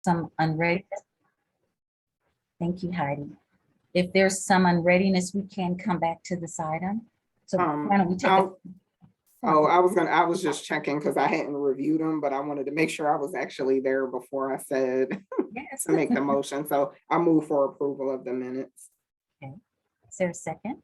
some unreadiness. Thank you, Heidi. If there's some unreadiness, we can come back to this item. So why don't we take I was just checking because I hadn't reviewed them, but I wanted to make sure I was actually there before I said yes. to make the motion. So I move for approval of the minutes. Okay. Is there a second?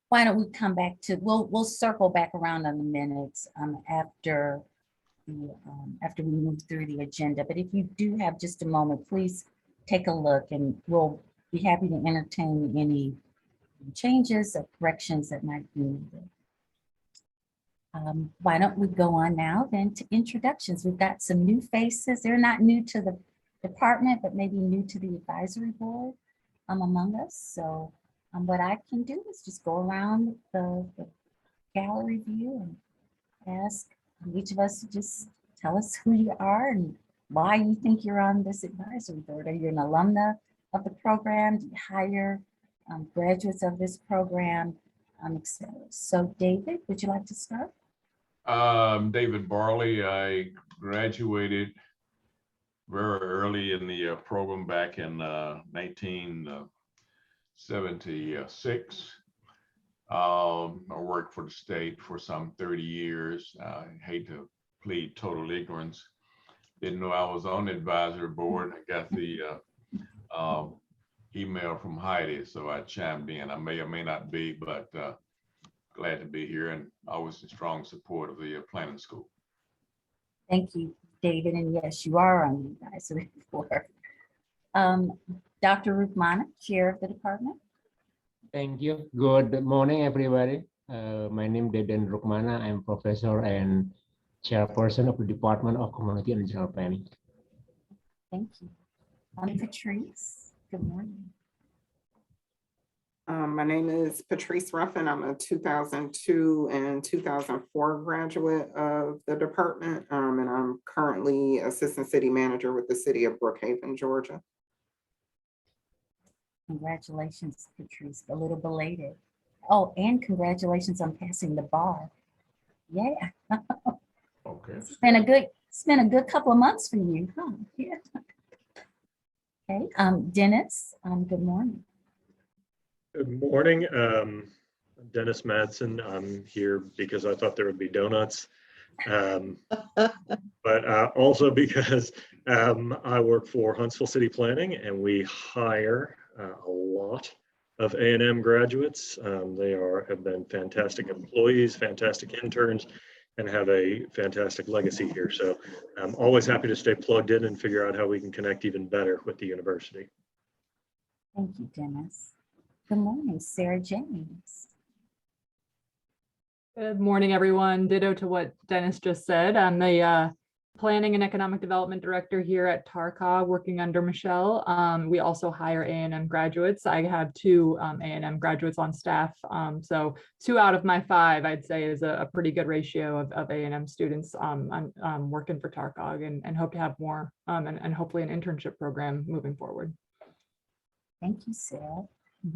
Why don't we come back to, we'll circle back around on the minutes after we move through the agenda. But if you do have just a moment, please take a look and we'll be happy to entertain any changes or corrections that might be needed. Why don't we go on now then to introductions? We've got some new faces. They're not new to the department, but maybe new to the advisory board among us. So what I can do is just go around the gallery view and ask each of us to just tell us who you are and why you think you're on this advisory board. Are you an alumna of the program? Do you hire graduates of this program, etc. So David, would you like to start? David Barley. I graduated very early in the program back in 1976. I worked for the state for some 30 years. I hate to plead total ignorance. Didn't know I was on the advisory board. I got the email from Heidi, so I chimed in. I may or may not be, but glad to be here and always in strong support of the planning school. Thank you, David. And yes, you are on the advisory board. Dr. Rukmana, chair of the department. Thank you. Good morning, everybody. My name is Deden Rukmana. I'm professor and chairperson of the Department of Community and Regional Planning. Thank you. Patrice, good morning. My name is Patrice Ruffin. I'm a 2002 and 2004 graduate of the department, and I'm currently assistant city manager with the city of Brookhaven, Georgia. Congratulations, Patrice, a little belated. Oh, and congratulations on passing the bar. Yeah. Okay. It's been a good couple of months for you, huh? Yeah. Okay, Dennis, good morning. Good morning. I'm Dennis Madsen. I'm here because I thought there would be donuts, but also because I work for Huntsville City Planning and we hire a lot of A&M graduates. They have been fantastic employees, fantastic interns, and have a fantastic legacy here. So I'm always happy to stay plugged in and figure out how we can connect even better with the university. Thank you, Dennis. Good morning, Sarah James. Good morning, everyone. Ditto to what Dennis just said. I'm the Planning and Economic Development Director here at TARCA, working under Michelle. We also hire A&M graduates. I have 2 A&M graduates on staff. So 2 out of my 5, I'd say, is a pretty good ratio of A&M students working for TARCOG and hope to have more and hopefully an internship program moving forward. Thank you, Sarah.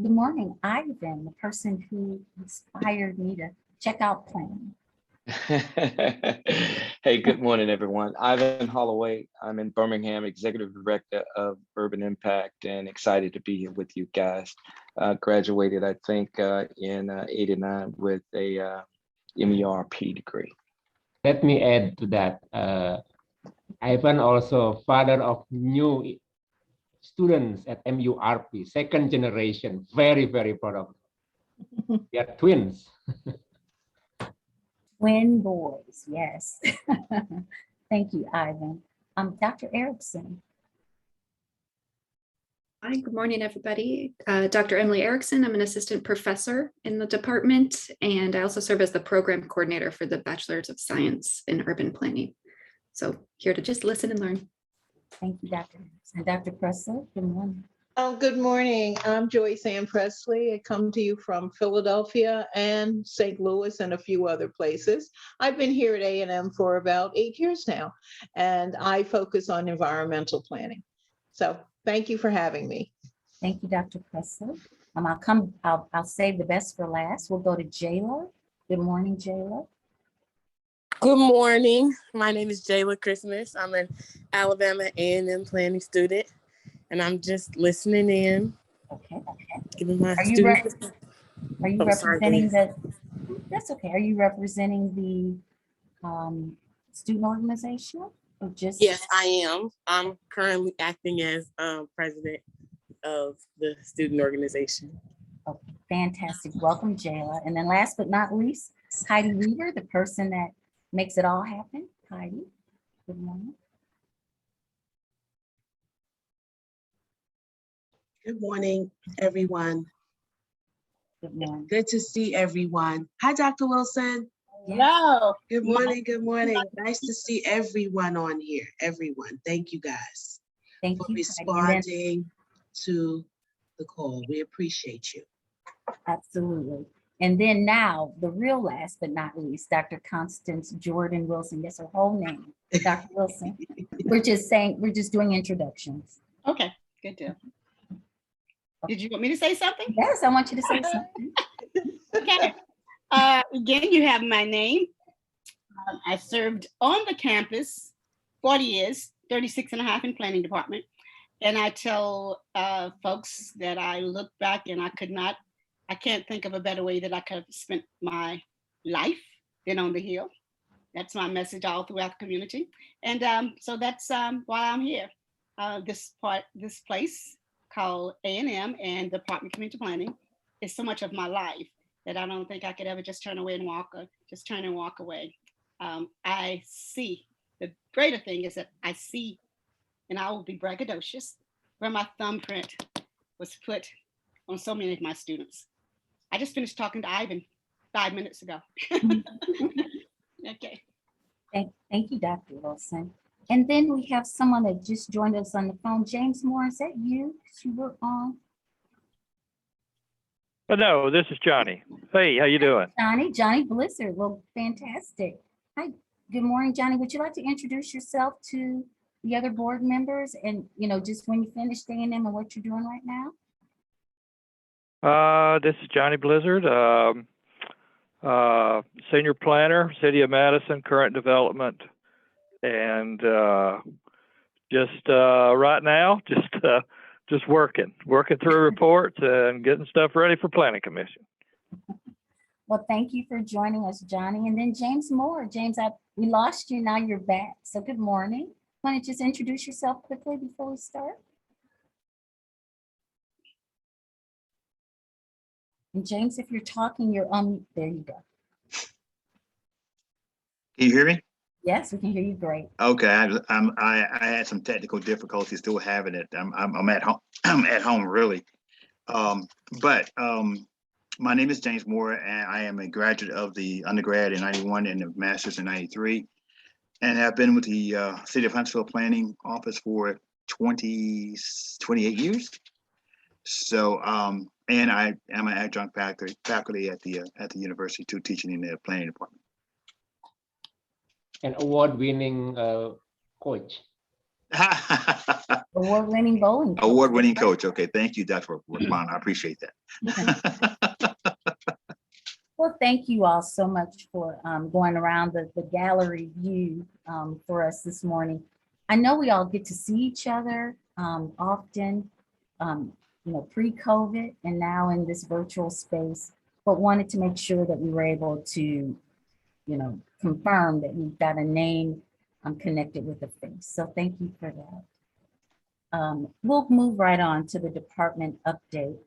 Good morning, Ivan, the person who inspired me to check out planning. Hey, good morning, everyone. Ivan Holloway. I'm in Birmingham, Executive Director of Urban Impact, and excited to be here with you guys. Graduated, I think, in '89 with a MERP degree. Let me add to that. Ivan also father of new students at MERP, second generation. Very, very proud of them. They are twins. Twin boys, yes. Thank you, Ivan. Dr. Erickson. Hi, good morning, everybody. Dr. Emily Erickson. I'm an assistant professor in the department, and I also serve as the program coordinator for the Bachelor's of Science in Urban Planning. So here to just listen and learn. Thank you, Dr. Erickson. Dr. Presley, good morning. Good morning. I'm Joyce Ann Presley. I come to you from Philadelphia and St. Louis and a few other places. I've been here at A&M for about 8 years now, and I focus on environmental planning. So thank you for having me. Thank you, Dr. Presley. I'll save the best for last. We'll go to Jayla. Good morning, Jayla. Good morning. My name is Jayla Christmas. I'm an Alabama A&M planning student, and I'm just listening in, Okay. giving my Are you students. Are you Oh, sorry, go representing ahead. that's okay. Are you representing the student organization or just? Yes, I am. I'm currently acting as president of the student organization. Okay, fantastic. Welcome, Jayla. And then last but not least, Heidi Weaver, the person that makes it all happen. Heidi, good morning. Good morning, everyone. Good morning. Good to see everyone. Hi, Dr. Wilson. Hello. Good morning. Good morning. Nice to see everyone on here. Everyone. Thank you guys Thank for you, Heidi. responding to the call. We appreciate you. Absolutely. And then now, the real last but not least, Dr. Constance Jordan Wilson. Yes, her whole name, Dr. Wilson. We're just doing introductions. Okay, good deal. Did you want me to say something? Yes, I want you to say something. Okay. Again, you have my name. I served on the campus 40 years, 36 and a half in planning department. And I tell folks that I look back and I can't think of a better way that I could have spent my life than on the Hill. That's my message all throughout the community. And so that's why I'm here. This place called A&M and Department of Community Planning is so much of my life that I don't think I could ever just turn away and walk away. I see, the greater thing is that I see, and I will be braggadocious, where my thumbprint was put on so many of my students. I just finished talking to Ivan 5 minutes ago. Okay. Thank you, Dr. Wilson. And then we have someone that just joined us on the phone. James Moore, is that you? You were on? No, this is Johnny. Hey, how you doing? Johnny Blizzard. Well, fantastic. Hi, good morning, Johnny. Would you like to introduce yourself to the other board members and, just when you finished A&M and what you're doing right now? This is Johnny Blizzard, senior planner, City of Madison, current development, and just right now, just working through reports and getting stuff ready for Planning Commission. Well, thank you for joining us, Johnny. And then James Moore. James, we lost you, now you're back. So good morning. Want to just introduce yourself quickly before we start? And James, if you're talking, you're on. There you go. Can you hear me? Yes, we can hear you great. Okay, I had some technical difficulties still having it. I'm at home. I'm at home really. But my name is James Moore, and I am a graduate of the undergrad in '91 and the master's in '93, and have been with the City of Huntsville Planning Office for 28 years. So, and I am an adjunct faculty at the university too, teaching in the planning department. An award-winning coach. Award-winning bowling coach. Award-winning coach. Okay, thank you, Dr. Rapon. I appreciate that. Well, thank you all so much for going around the gallery view for us this morning. I know we all get to see each other often, pre-COVID and now in this virtual space, but wanted to make sure that we were able to, confirm that we've got a name connected with a face. So thank you for that. We'll move right on to the department update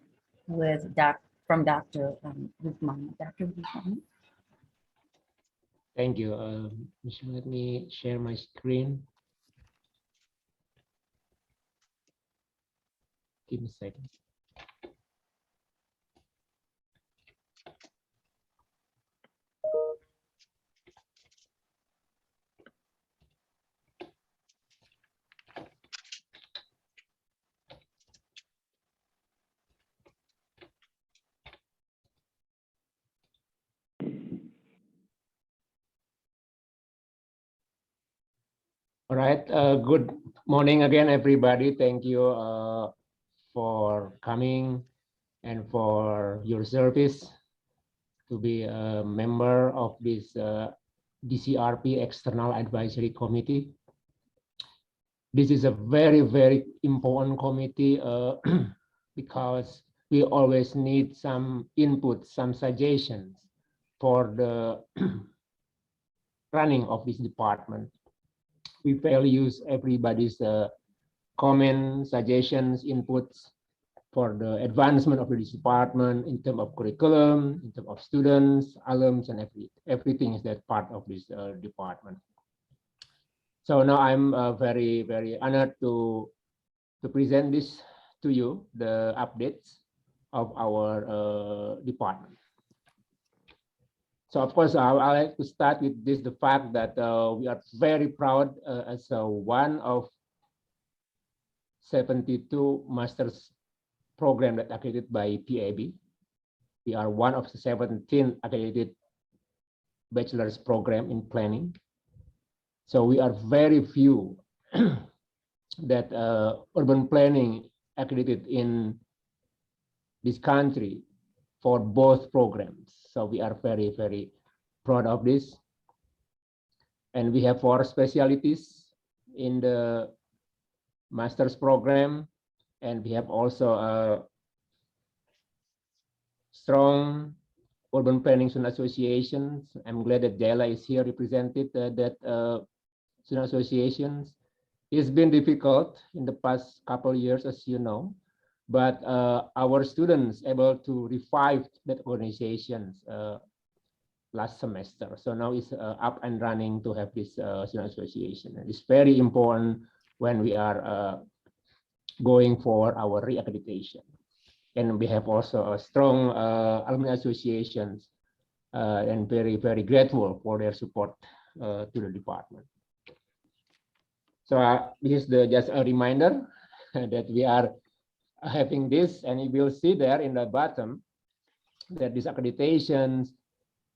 with Dr. Rukmani. Dr. Rukmani. Thank you. Michelle, let me share my screen. Give me a second. All right. Good morning again, everybody. Thank you for coming and for your service to be a member of this DCRP External Advisory Committee. This is a very, very important committee because we always need some input, some suggestions for the running of this department. We value everybody's comments, suggestions, inputs for the advancement of this department in terms of curriculum, in terms of students, alums, and everything is that part of this department. So now I'm very, very honored to present this to you, the updates of our department. So of course, I like to start with this, the fact that we are very proud as one of 72 master's program that accredited by PAB. We are one of the 17 accredited bachelor's program in planning. So we are very few that urban planning accredited in this country for both programs. So we are very, very proud of this. And we have 4 specialties in the master's program. And we have also a strong urban planning student associations. I'm glad that Jayla is here represented that student associations. It's been difficult in the past couple of years, as you know, but our students able to revive that organizations last semester. So now it's up and running to have this student association. And it's very important when we are going for our reaccreditation. And we have also a strong alumni associations and very, very grateful for their support to the department. So this is just a reminder that we are having this, and you will see there in the bottom that this accreditation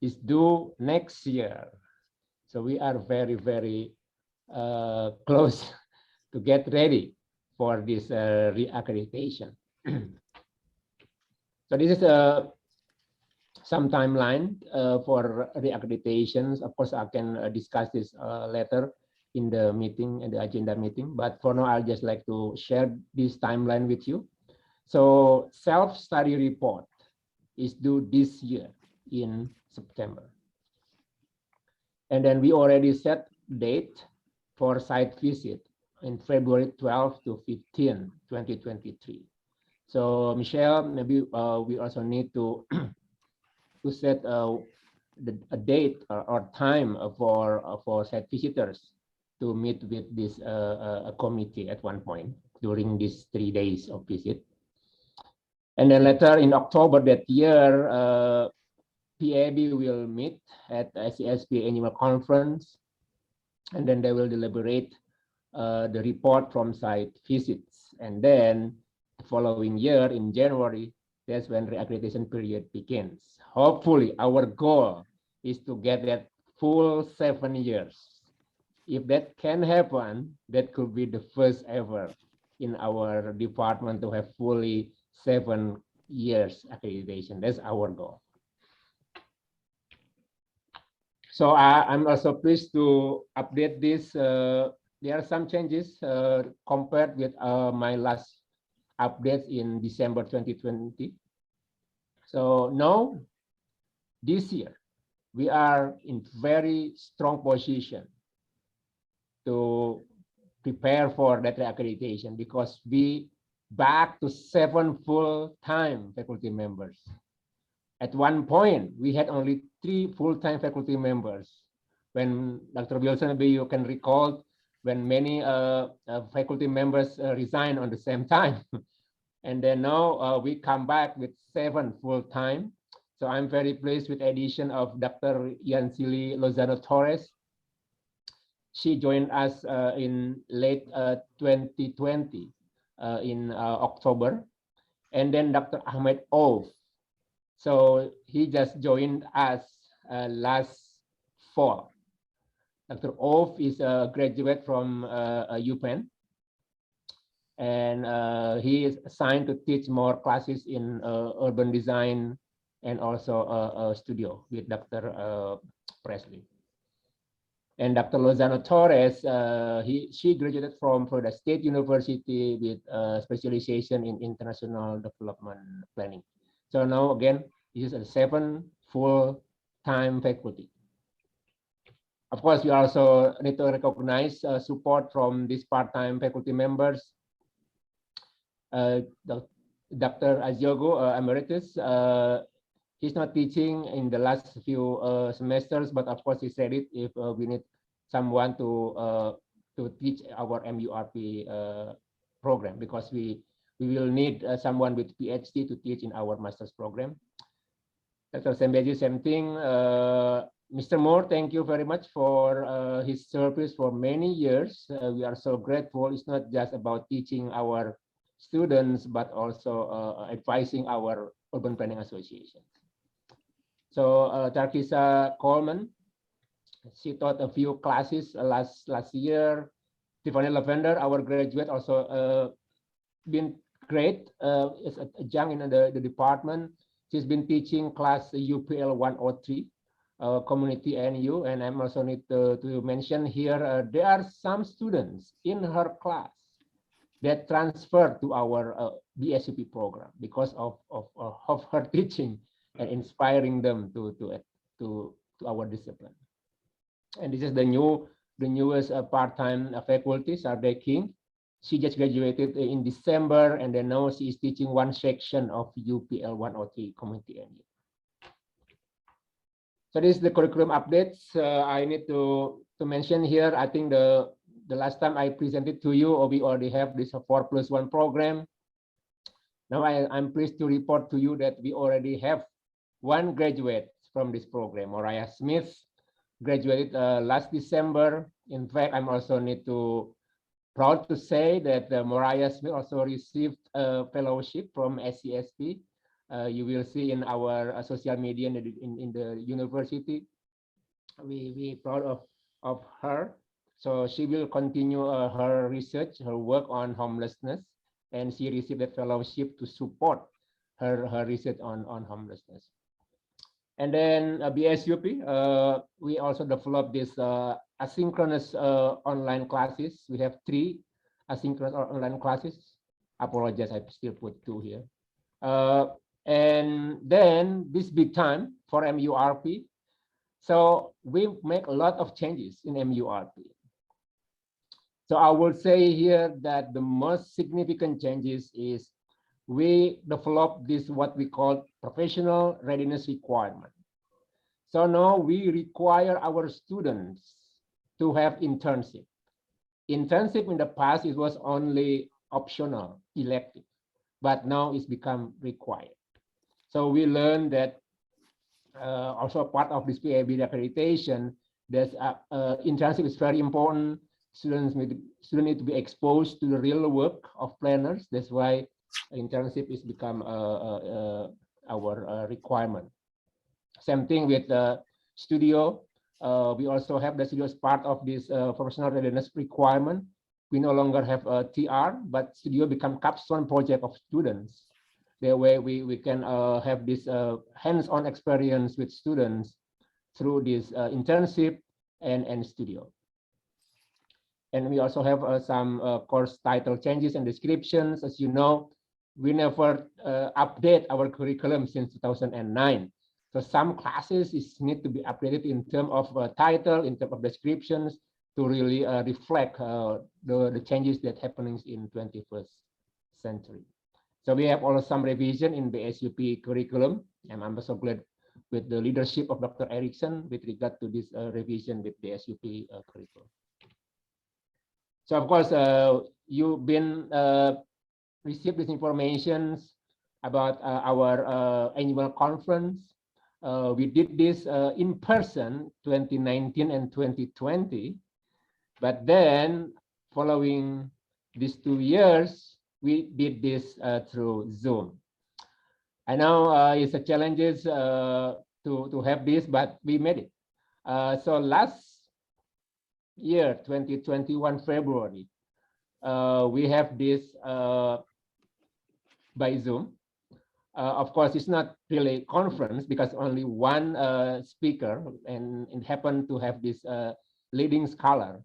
is due next year. So we are very, very close to get ready for this reaccreditation. So this is some timeline for reaccreditations. Of course, I can discuss this later in the meeting, in the agenda meeting, but for now, I'd just like to share this timeline with you. So self-study report is due this year in September. And then we already set date for site visit in February 12 to 15, 2023. So Michelle, maybe we also need to set a date or time for site visitors to meet with this committee at one point during these 3 days of visit. And then later in October that year, PAB will meet at SCSP annual conference, and then they will deliberate the report from site visits. And then the following year in January, that's when reaccreditation period begins. Hopefully, our goal is to get that full 7 years. If that can happen, that could be the first ever in our department to have fully 7 years accreditation. That's our goal. So I'm also pleased to update this. There are some changes compared with my last update in December 2020. So now, this year, we are in very strong position to prepare for that accreditation because we back to 7 full-time faculty members. At one point, we had only 3 full-time faculty members. When Dr. Wilson, maybe you can recall when many faculty members resigned on the same time. And then now we come back with 7 full-time. So I'm very pleased with the addition of Dr. Yansili Lozano Torres. She joined us in late 2020 in October. And then Dr. Ahmed Ouf. So he just joined us last fall. Dr. Ouf is a graduate from UPenn. and he is assigned to teach more classes in urban design and also a studio with Dr. Presley. And Dr. Lozano Torres, she graduated from Florida State University with specialization in international development planning. So now again, this is a 7 full-time faculty. Of course, we also need to recognize support from these part-time faculty members. Dr. Aziogo Emeritus, he's not teaching in the last few semesters, but of course he said it if we need someone to teach our MURP program, because we will need someone with PhD to teach in our master's program. Dr. Sembeji, same thing. Mr. Moore, thank you very much for his service for many years. We are so grateful. It's not just about teaching our students, but also advising our Urban Planning Association. So Tarkisa Coleman, she taught a few classes last year. Tiffany Lavender, our graduate, also been great. Is young in the department. She's been teaching class UPL 103, community NU, and I'm also need to mention here there are some students in her class that transfer to our BSUP program because of her teaching and inspiring them to our discipline. And this is the newest part-time faculty, Sarde King. She just graduated in December, and then now she is teaching one section of UPL 103 community NU. So this is the curriculum updates. I need to mention here. I think the last time I presented to you, we already have this 4+1 program. Now I'm pleased to report to you that we already have one graduate from this program. Mariah Smith graduated last December. In fact, I'm also proud to say that Mariah Smith also received a fellowship from SCSP. You will see in our social media in the university. We proud of her. So she will continue her research, her work on homelessness, and she received a fellowship to support her research on homelessness. And then BSUP, we also developed this asynchronous online classes. We have 3 asynchronous online classes. Apologize, I still put 2 here. And then this big time for MURP. So we make a lot of changes in MURP. So I will say here that the most significant changes is we develop this what we call professional readiness requirement. So now we require our students to have internship. Internship in the past, it was only optional, elective, but now it's become required. So we learned that also part of this PAB accreditation, that internship is very important. Students need to be exposed to the real work of planners. That's why internship is become our requirement. Same thing with the studio. We also have the studio as part of this professional readiness requirement. We no longer have a TR, but studio become capstone project of students. That way we can have this hands-on experience with students through this internship and studio. And we also have some course title changes and descriptions. As you know, we never update our curriculum since 2009. So some classes need to be updated in terms of title, in terms of descriptions, to really reflect the changes that happening in 21st century. So we have also some revision in the SUP curriculum, and I'm also glad with the leadership of Dr. Erickson with regard to this revision with the SUP curriculum. So of course, you've been received this information about our annual conference. We did this in person 2019 and 2020, but then following these 2 years, we did this through Zoom. I know it's a challenges to have this, but we made it. So last year, 2021 February, we have this by Zoom. Of course, it's not really conference because only one speaker, and it happened to have this leading scholar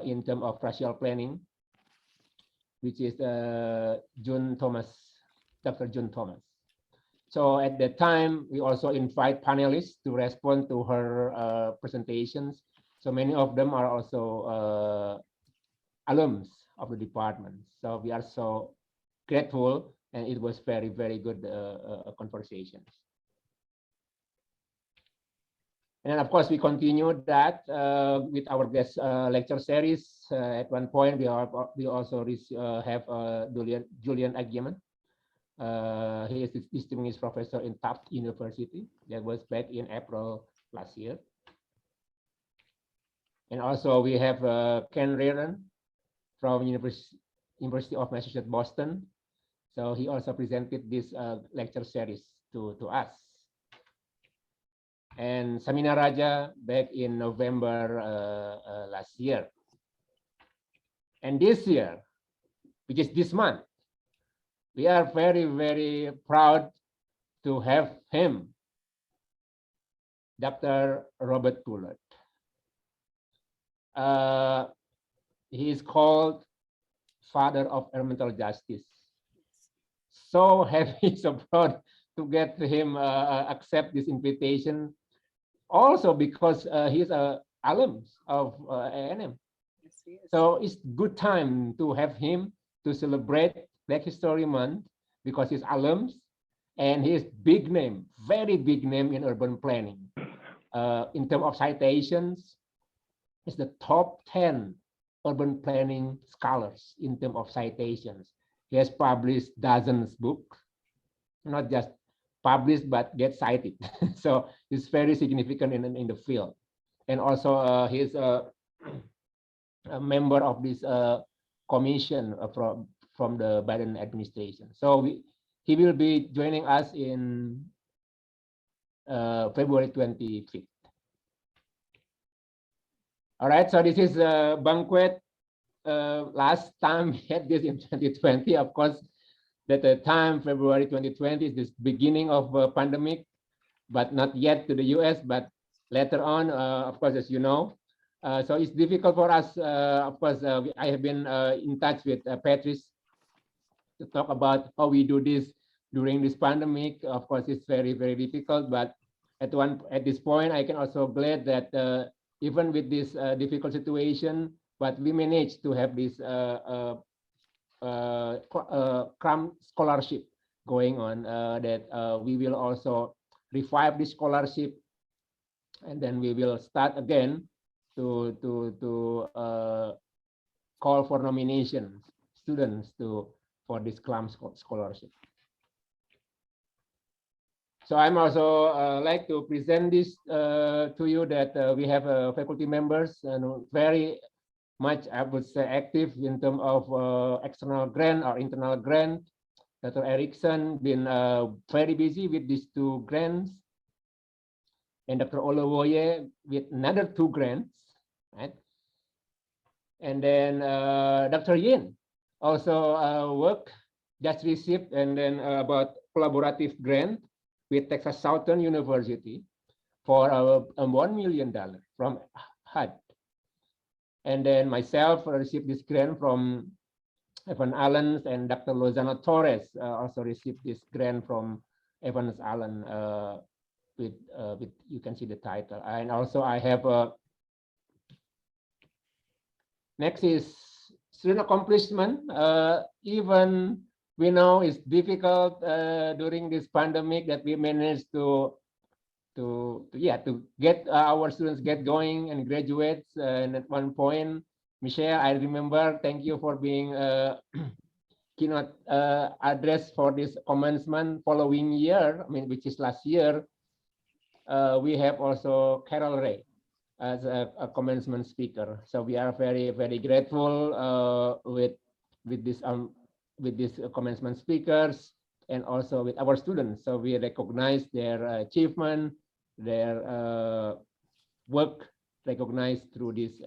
in terms of racial planning, which is June Thomas, Dr. June Thomas. So at that time, we also invite panelists to respond to her presentations. So many of them are also alums of the department. So we are so grateful, and it was very, very good conversations. And of course, we continued that with our guest lecture series. At one point, we also have Julian Agyeman. He is a distinguished professor in Tufts University. That was back in April last year. And also we have Ken Reardon from University of Massachusetts, Boston. So he also presented this lecture series to us. And Samina Raja back in November last year. And this year, which is this month, we are very, very proud to have him, Dr. Robert Poulard. He is called Father of Environmental Justice. So happy, so proud to get him accept this invitation. Also because he's an alum of A&M. Yes, so it's good time to have him to celebrate Black History Month because he's alums and he's big name, very big name in urban planning. In terms of citations, he's the top 10 urban planning scholars in terms of citations. He has published dozens of books, not just published, but get cited. So he's very significant in the field. And also he's a member of this commission from the Biden administration. So he will be joining us in February 25th. All right, so this is a banquet. Last time we had this in 2020, of course, at the time, February 2020 is the beginning of a pandemic, but not yet to the US, but later on, of course, as you know. So it's difficult for us, of course, I have been in touch with Patrice to talk about how we do this during this pandemic. Of course, it's very, very difficult, but at this point, I can also glad that even with this difficult situation, but we managed to have this CRAM scholarship going on, that we will also revive this scholarship, and then we will start again to call for nomination students for this CRAM scholarship. So I'm also like to present this to you that we have faculty members and very much, I would say, active in terms of external grant or internal grant. Dr. Erickson been very busy with these 2 grants, and Dr. Olowoye with another 2 grants, right? And then Dr. Yin also just received, and then about collaborative grant with Texas Southern University for $1 million from HUD. And then myself received this grant from Evan Allen, and Dr. Lozano Torres also received this grant from Evans Allen with you can see the title. And also I have next is student accomplishment. Even we know it's difficult during this pandemic that we managed to get our students get going and graduates. And at one point, Michelle, I remember, thank you for being keynote address for this commencement following year, I mean, which is last year. We have also Carol Ray as a commencement speaker. So we are very, very grateful with these commencement speakers and also with our students. So we recognize their achievement, their work recognized through this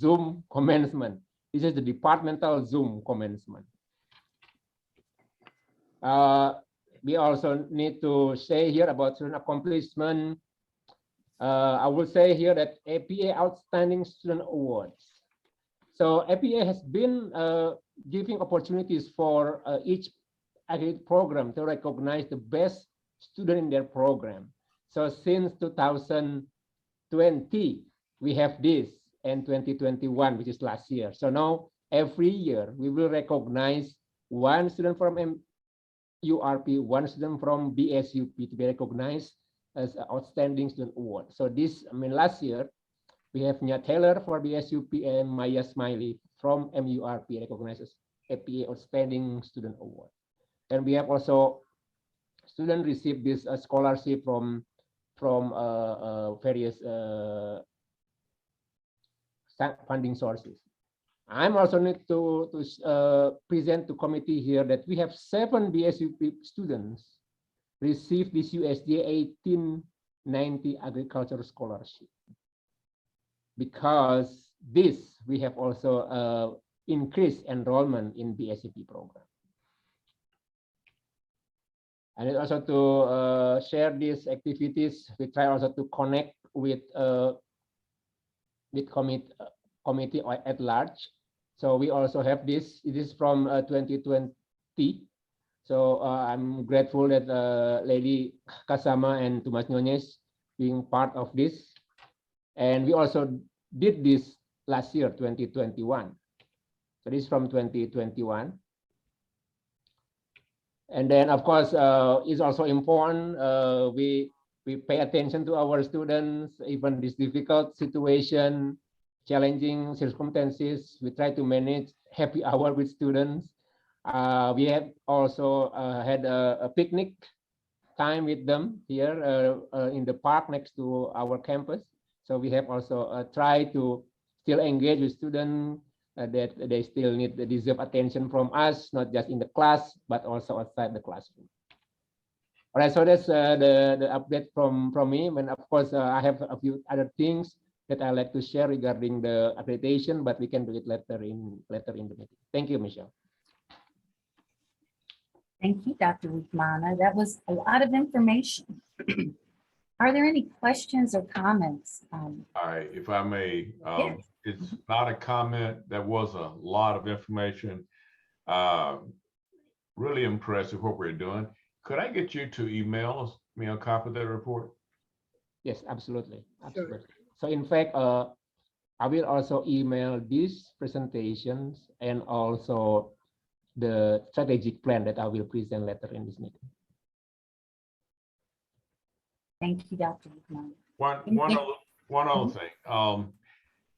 Zoom commencement This is the departmental Zoom commencement. We also need to say here about student accomplishment. I will say here that APA Outstanding Student Awards. So APA has been giving opportunities for each academic program to recognize the best student in their program. So since 2020, we have this, and 2021, which is last year. So now every year we will recognize one student from URP, one student from BSUP to be recognized as outstanding student award. So this, last year we have Nya Taylor for BSUP and Maya Smiley from MURP recognized as APA Outstanding Student Award. And we have also students receive this scholarship from various funding sources. I'm also need to present to committee here that we have 7 BSUP students receive this USDA 1890 agriculture scholarship. Because this, we have also increased enrollment in BSUP program. And also to share these activities, we try also to connect with committee at large. So we also have this. It is from 2020. So I'm grateful that Lady Kasama and Tumas Nyones being part of this. And we also did this last year, 2021. So this is from 2021. And then, of course, it's also important we pay attention to our students, even this difficult situation, challenging circumstances. We try to manage happy hour with students. We have also had a picnic time with them here in the park next to our campus. So we have also tried to still engage with students that they still need the deserve attention from us, not just in the class, but also outside the classroom. All right, so that's the update from me. And of course, I have a few other things that I like to share regarding the accreditation, but we can do it later in the meeting. Thank you, Michelle. Thank you, Dr. Wikmana. That was a lot of information. Are there any questions or comments? All right, if I may, Yes. it's not a comment. That was a lot of information. Really impressive what we're doing. Could I get you to email me a copy of that report? Yes, absolutely. Absolutely. Sure. So in fact, I will also email these presentations and also the strategic plan that I will present later in this meeting. Thank you, Dr. Wikmana. One other thing.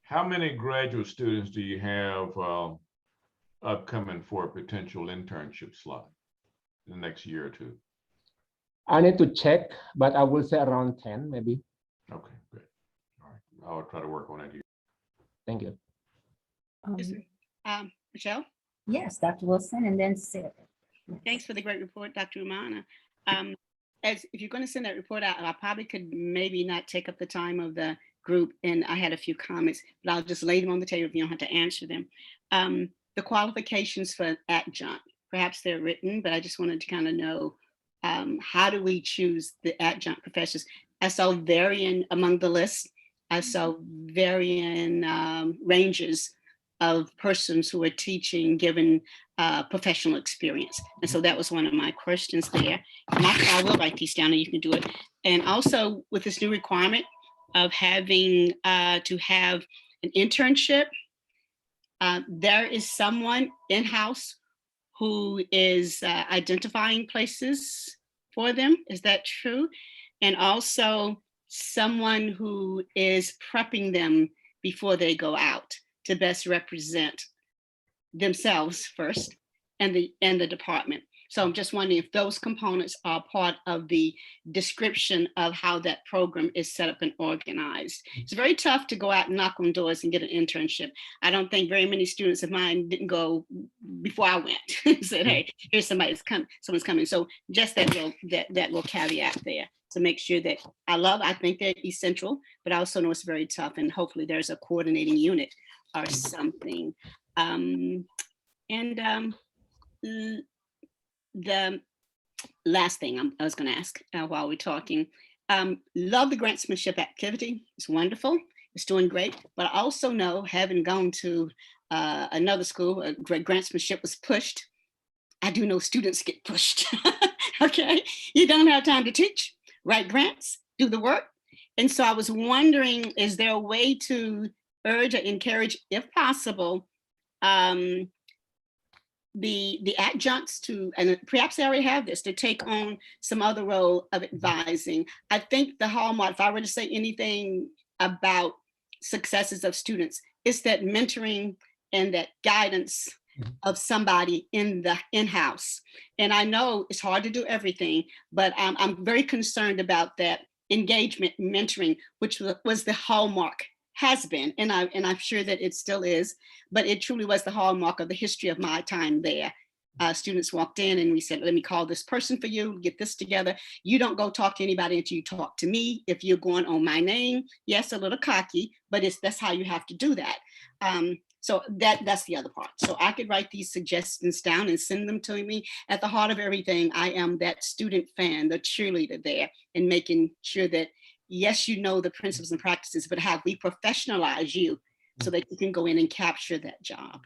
How many graduate students do you have upcoming for a potential internship slot in the next year or two? I need to check, but I will say around 10, maybe. Okay, good. All right, I'll try to work on it here. Thank you. Michelle? Yes, Dr. Wilson, and then Sarah. Thanks for the great report, Dr. Umana. If you're going to send that report out, I probably could maybe not take up the time of the group, and I had a few comments, but I'll just lay them on the table if you don't have to answer them. The qualifications for adjunct, perhaps they're written, but I just wanted to kind of know, how do we choose the adjunct professors? I saw varying among the list. I saw varying ranges of persons who are teaching given professional experience. And so that was one of my questions there. And I will write these down and you can do it. And also with this new requirement of having to have an internship, there is someone in-house who is identifying places for them. Is that true? And also someone who is prepping them before they go out to best represent themselves first and the department. So I'm just wondering if those components are part of the description of how that program is set up and organized. It's very tough to go out and knock on doors and get an internship. I don't think very many students of mine didn't go before I went. Said, hey, here's someone's coming. So just that little caveat there to make sure that I think they're essential, but I also know it's very tough, and hopefully there's a coordinating unit or something. The last thing I was going to ask while we're talking, love the grantsmanship activity. It's wonderful. It's doing great. But I also know, having gone to another school, grantsmanship was pushed. I do know students get pushed. Okay, you don't have time to teach, write grants, do the work. And so I was wondering, is there a way to urge or encourage, if possible, the adjuncts to, and perhaps they already have this, to take on some other role of advising? I think the hallmark, if I were to say anything about successes of students, it's that mentoring and that guidance of somebody in the in-house. And I know it's hard to do everything, but I'm very concerned about that engagement, mentoring, which was the hallmark, has been, and I'm sure that it still is, but it truly was the hallmark of the history of my time there. Students walked in and we said, let me call this person for you, get this together. You don't go talk to anybody until you talk to me. If you're going on my name, yes, a little cocky, but that's how you have to do that. So that's the other part. So I could write these suggestions down and send them to me. At the heart of everything, I am that student fan, the cheerleader there, and making sure that, yes, you know the principles and practices, but how we professionalize you so that you can go in and capture that job.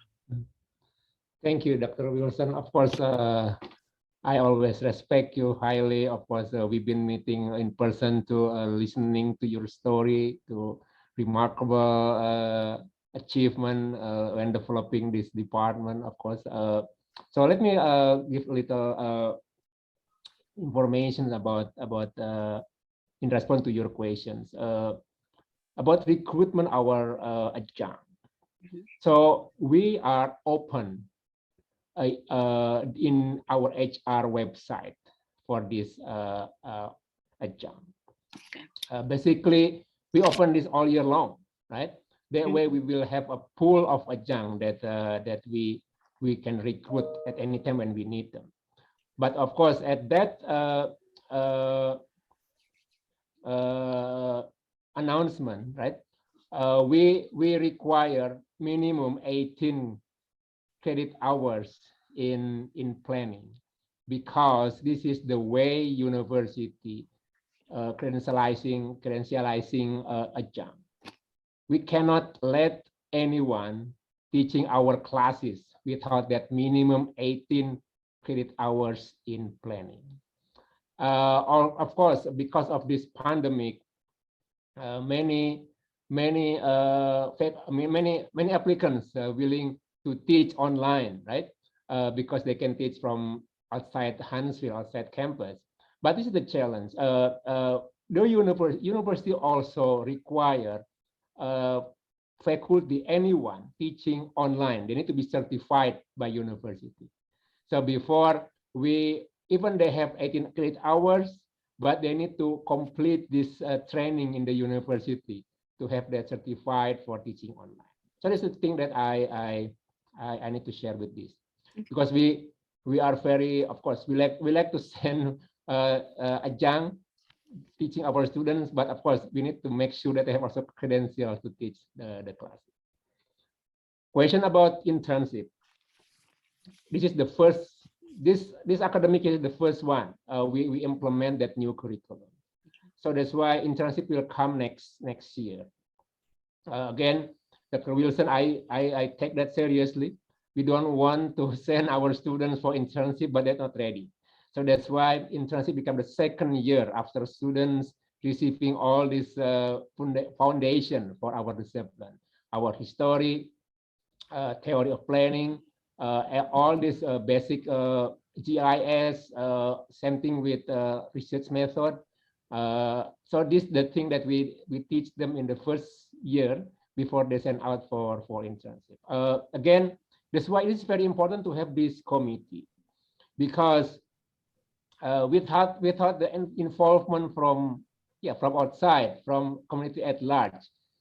Thank you, Dr. Wilson. Of course, I always respect you highly. Of course, we've been meeting in person to listening to your story, to remarkable achievement when developing this department, of course. So let me give a little information about in response to your questions about recruitment our adjunct. So we are open in our HR website for this adjunct. Basically, we open this all year long, right? That way we will have a pool of adjunct that we can recruit at any time when we need them. But of course, at that announcement, right? We require minimum 18 credit hours in planning, because this is the way university credentializing adjunct. We cannot let anyone teaching our classes without that minimum 18 credit hours in planning. Of course, because of this pandemic, many applicants are willing to teach online, right? Because they can teach from outside Huntsville, outside campus. But this is the challenge. The university also require faculty, anyone teaching online, they need to be certified by university. So before even they have 18 credit hours, but they need to complete this training in the university to have that certified for teaching online. So that's the thing that I need to share with this, because we are very, of course, we like to send adjunct teaching our students, but of course we need to make sure that they have also credentials to teach the class. Question about internship. This is the first. This academic year is the first one. We implement that new curriculum, so that's why internship will come next year. Again, Dr. Wilson, I take that seriously. We don't want to send our students for internship, but they're not ready. So that's why internship become the second year after students receiving all this foundation for our discipline, our history, theory of planning, all this basic GIS, same thing with research method. So this is the thing that we teach them in the first year before they send out for internship. Again, that's why it's very important to have this committee, because without the involvement from outside, from community at large,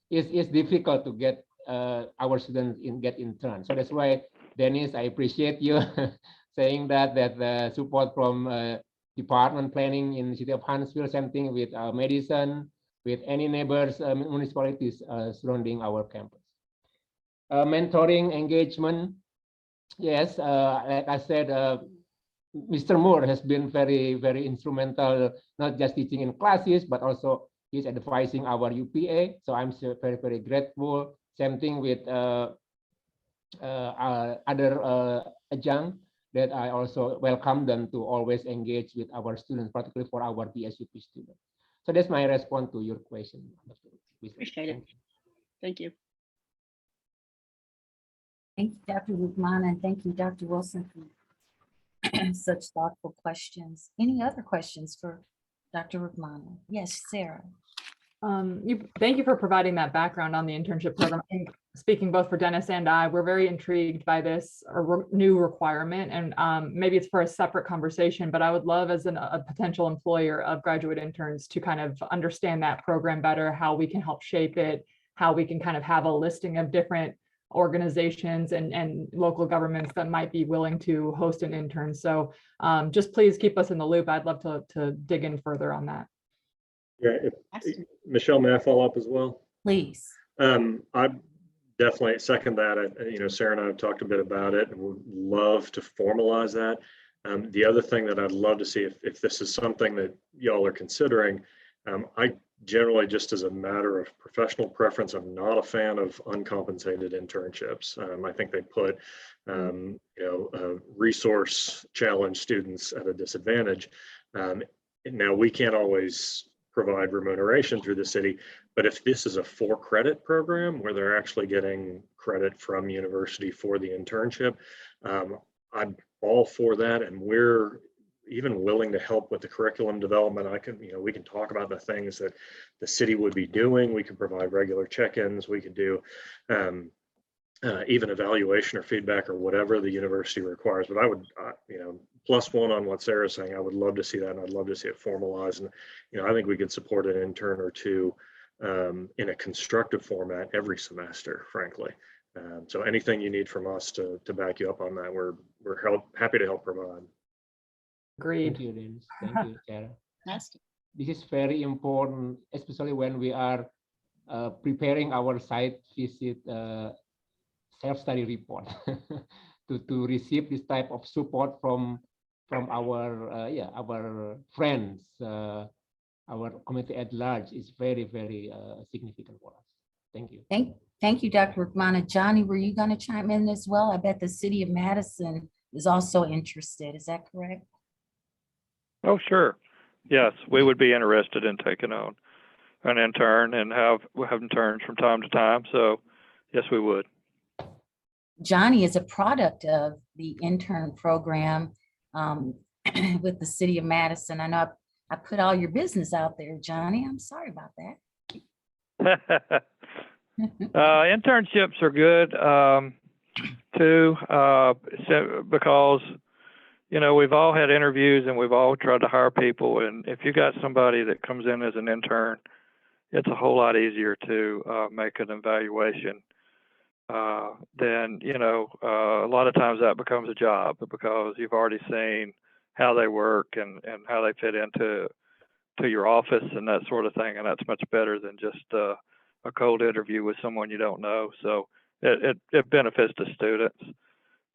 it's difficult to get our students get interns. So that's why, Dennis, I appreciate you saying that the support from department planning in the city of Huntsville, same thing with Madison, with any neighbors municipalities surrounding our campus. mentoring engagement. Yes, like I said, Mr. Moore has been very, very instrumental, not just teaching in classes, but also he's advising our UPA. So I'm so very, very grateful. Same thing with other adjunct that I also welcome them to always engage with our students, particularly for our BSUP students. So that's my response to your question. Appreciate it. Thank you. Thank you, Dr. Rukmana, and thank you, Dr. Wilson, for such thoughtful questions. Any other questions for Dr. Rukmana? Yes, Sarah. Thank you for providing that background on the internship program. I think speaking both for Dennis and I, we're very intrigued by this new requirement, and maybe it's for a separate conversation, but I would love as a potential employer of graduate interns to kind of understand that program better, how we can help shape it, how we can kind of have a listing of different organizations and local governments that might be willing to host an intern. So just please keep us in the loop. I'd love to dig in further on that. Yeah, Michelle, may I follow up as well? Please. I definitely second that. Sarah and I have talked a bit about it and would love to formalize that. The other thing that I'd love to see, if this is something that y'all are considering, I generally, just as a matter of professional preference, I'm not a fan of uncompensated internships. I think they put, resource challenged students at a disadvantage. Now, we can't always provide remuneration through the city, but if this is a 4-credit program where they're actually getting credit from university for the internship, I'm all for that, and we're even willing to help with the curriculum development. We can talk about the things that the city would be doing. We can provide regular check-ins. We could do even evaluation or feedback or whatever the university requires. But I would, +1 on what Sarah's saying, I would love to see that, and I'd love to see it formalized. And I think we could support an intern or two in a constructive format every semester, frankly. So anything you need from us to back you up on that, we're happy to help provide. Agreed. Thank you, Dennis. Thank you, Sarah. Nice. This is very important, especially when we are preparing our site visit self-study report to receive this type of support from our friends, our community at large is very, very significant for us. Thank you. Thank you, Dr. Rukmana. Johnny, were you going to chime in as well? I bet the city of Madison is also interested. Is that correct? Oh, sure. Yes, we would be interested in taking on an intern and have interns from time to time. So yes, we would. Johnny is a product of the intern program with the city of Madison. I know I put all your business out there, Johnny. I'm sorry about that. Internships are good too, because we've all had interviews and we've all tried to hire people, and if you got somebody that comes in as an intern, it's a whole lot easier to make an evaluation. Then a lot of times that becomes a job because you've already seen how they work and how they fit into your office and that sort of thing, and that's much better than just a cold interview with someone you don't know. So it benefits the students.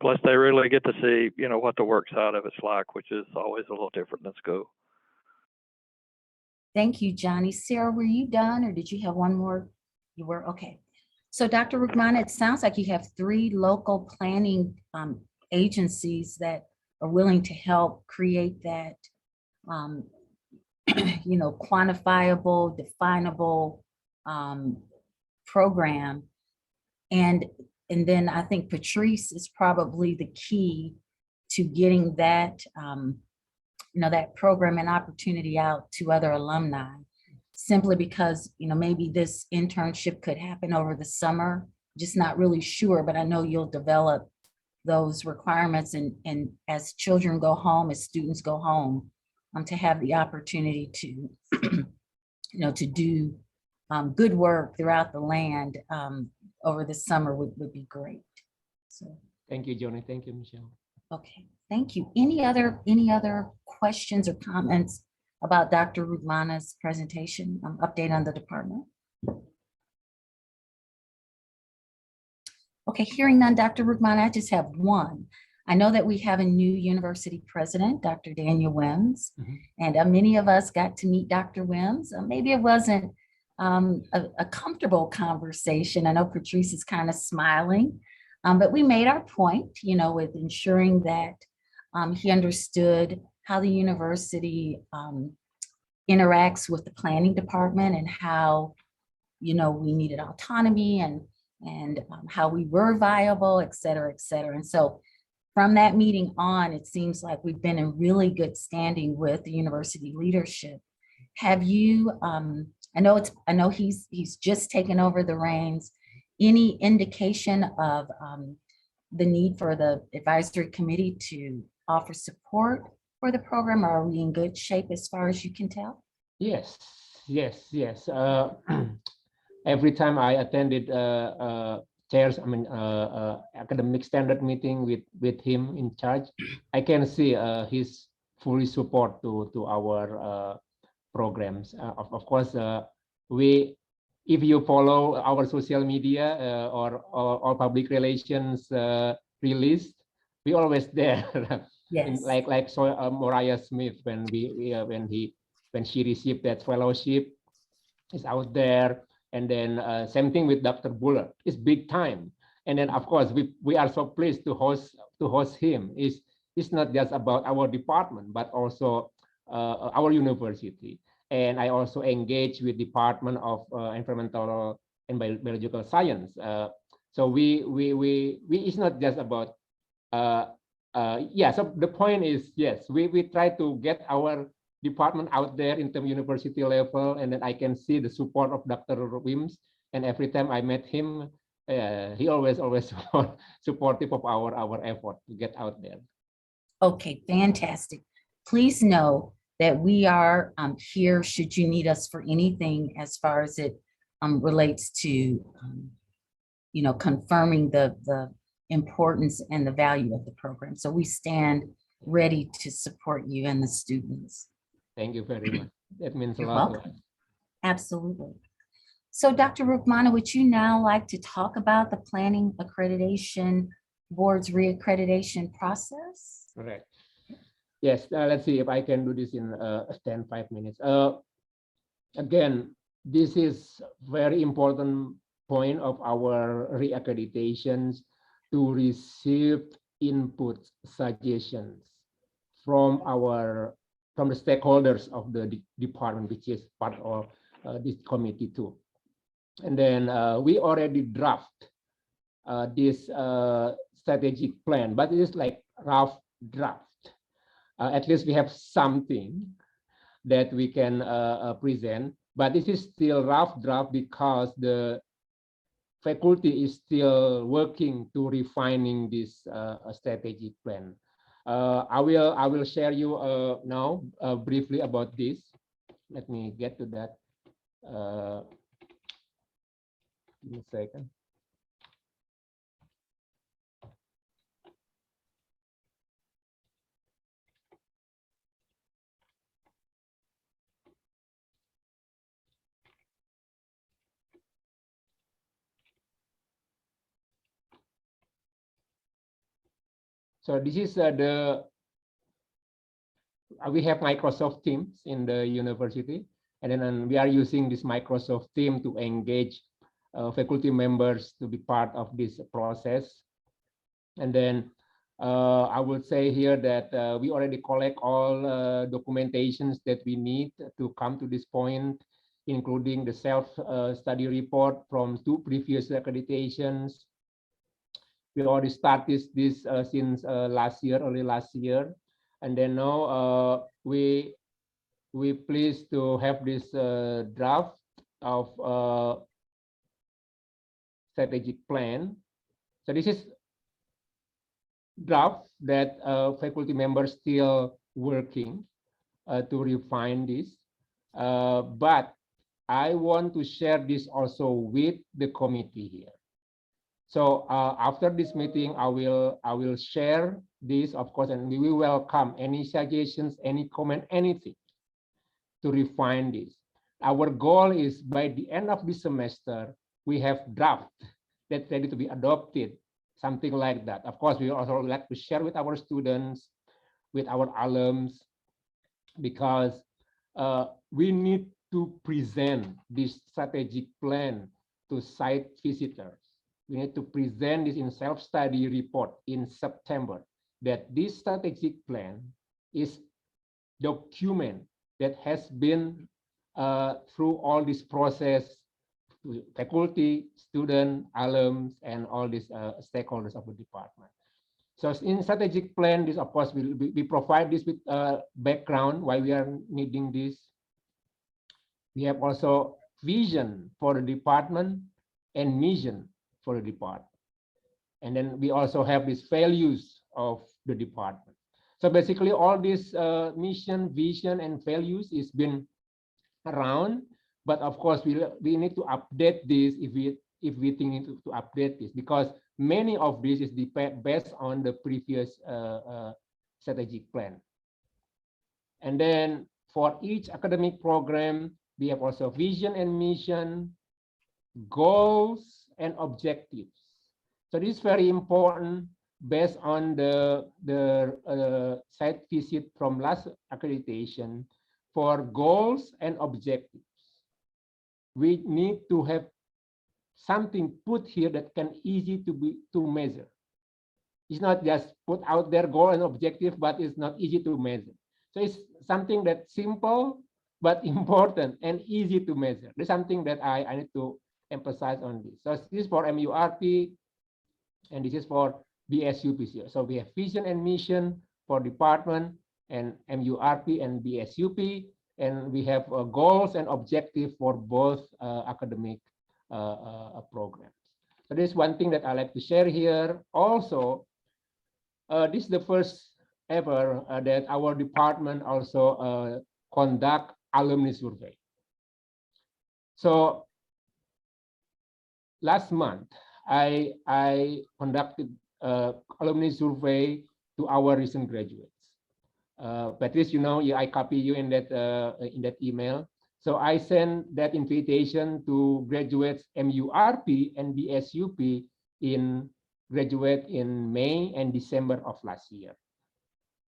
Plus, they really get to see, what the work side of it's like, which is always a little different than school. Thank you, Johnny. Sarah, were you done or did you have one more? You were, okay. So Dr. Rukmana, it sounds like you have 3 local planning agencies that are willing to help create that, quantifiable, definable program. And then I think Patrice is probably the key to getting that, that program and opportunity out to other alumni, simply because, maybe this internship could happen over the summer, just not really sure, but I know you'll develop those requirements and as children go home, as students go home, to have the opportunity to, to do good work throughout the land over the summer would be great. So thank you, Johnny. Thank you, Michelle. Okay, thank you. Any other questions or comments about Dr. Rukmana's presentation, update on the department? Okay, hearing none, Dr. Rookman, I just have one. I know that we have a new university president, Dr. Daniel Wims, and many of us got to meet Dr. Wims. Maybe it wasn't a comfortable conversation. I know Patrice is kind of smiling, but we made our point, you know, with ensuring that he understood how the university interacts with the planning department and how, you know, we needed autonomy and how we were viable, et cetera, et cetera. And so from that meeting on, it seems like we've been in really good standing with the university leadership. Have you, I know he's just taken over the reins. Any indication of the need for the advisory committee to offer support for the program? Or are we in good shape as far as you can tell? Yes. Every time I attended academic standard meeting with him in charge, I can see his fully support to our programs. Of course, if you follow our social media or public relations release, we always there. Yes. like Mariah Smith when she received that fellowship, is out there. And then same thing with Dr. Buller. It's big time. And then of course we are so pleased to host him. It's not just about our department, but also our university. And I also engage with Department of Environmental and Biological Science. So we it's not just about so the point is, yes, we try to get our department out there in term university level, and then I can see the support of Dr. Wims. And every time I met him, he always supportive of our effort to get out there. Okay, fantastic. Please know that we are here should you need us for anything as far as it relates to, you know, confirming the importance and the value of the program. So we stand ready to support you and the students. Thank you very much. That means a You're lot. welcome. Absolutely. So Dr. Rookmana, would you now like to talk about the Planning Accreditation Board's reaccreditation process? Correct. Yes, let's see if I can do this in 5 minutes. Again, this is very important point of our reaccreditations, to receive input suggestions from the stakeholders of the department, which is part of this committee too. And then we already draft this strategic plan, but it is like rough draft. At least we have something that we can present, but this is still rough draft because the faculty is still working to refining this strategic plan. I will share you now briefly about this. Let me get to that. Give me a second. So this is we have Microsoft Teams in the university, and then we are using this Microsoft Team to engage faculty members to be part of this process. And then I would say here that we already collect all documentations that we need to come to this point, including the self-study report from 2 previous accreditations. We already started this since early last year. And then now we pleased to have this draft of strategic plan. So this is draft that faculty members still working to refine this. But I want to share this also with the committee here. So after this meeting, I will share this, of course, and we will welcome any suggestions, any comment, anything to refine this. Our goal is by the end of this semester, we have draft that's ready to be adopted something like that. Of course, we also like to share with our students, with our alums, because we need to present this strategic plan to site visitors. We need to present this in self-study report in September, that this strategic plan is document that has been through all this process, faculty, student, alums, and all these stakeholders of the department. So in strategic plan, this of course we provide this with background why we are needing this. We have also vision for the department and mission for the department. And then we also have these values of the department. So basically all this mission, vision, and values is been around, but of course we need to update this if we think to update this, because many of this is based on the previous strategic plan. And then for each academic program, we have also vision and mission, goals and objectives. So this is very important based on the site visit from last accreditation. For goals and objectives, we need to have something put here that can easy to measure. It's not just put out their goal and objective, but it's not easy to measure. So it's something that's simple but important and easy to measure. There's something that I need to emphasize on this. So this is for MURP, and this is for BSUP. So we have vision and mission for department and MURP and BSUP, and we have goals and objectives for both academic programs. So this is one thing that I like to share here. Also, this is the first ever that our department also conduct alumni survey. So last month, I conducted alumni survey to our recent graduates. Patrice, you know, I copy you in that email. So I sent that invitation to graduates MURP and BSUP in graduate in May and December of last year.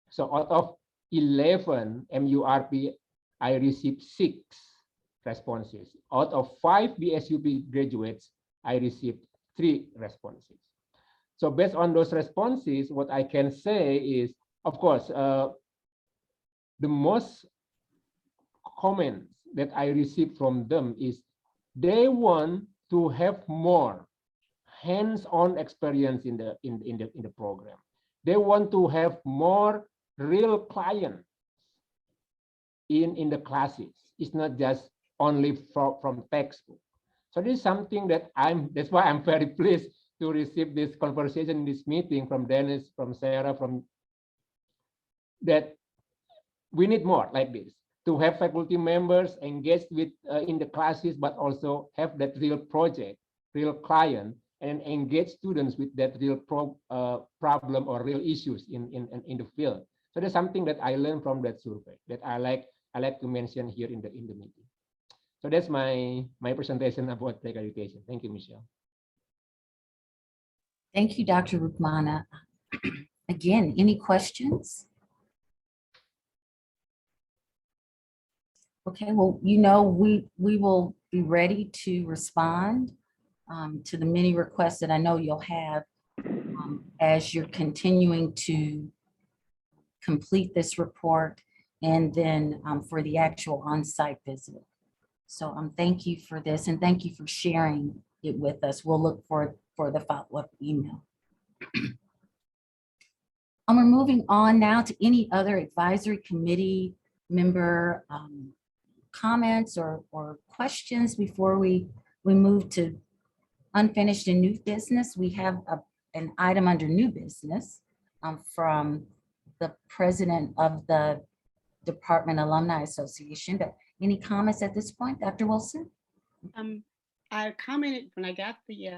So out of 11 MURP, I received 6 responses. Out of 5 BSUP graduates, I received 3 responses. So based on those responses, what I can say is, of course, the most comments that I received from them is they want to have more hands-on experience in the program. They want to have more real clients in the classes. It's not just only from textbook. So this is something that that's why I'm very pleased to receive this conversation, this meeting from Dennis, from Sarah, from that we need more like this, to have faculty members engaged with in the classes, but also have that real project, real client, and engage students with that real problem or real issues in the field. So that's something that I learned from that survey that I like to mention here in the meeting. So that's my presentation about tech education. Thank you, Michelle. Thank you, Dr. Rukmana. Again, any questions? Okay, well, you know, we will be ready to respond to the many requests that I know you'll have as you're continuing to complete this report and then for the actual on-site visit. So thank you for this and thank you for sharing it with us. We'll look for the follow-up email. We're moving on now to any other advisory committee member comments or questions before we move to unfinished and new business. We have an item under new business from the president of the Department Alumni Association. But any comments at this point, Dr. Wilson? I commented when I got the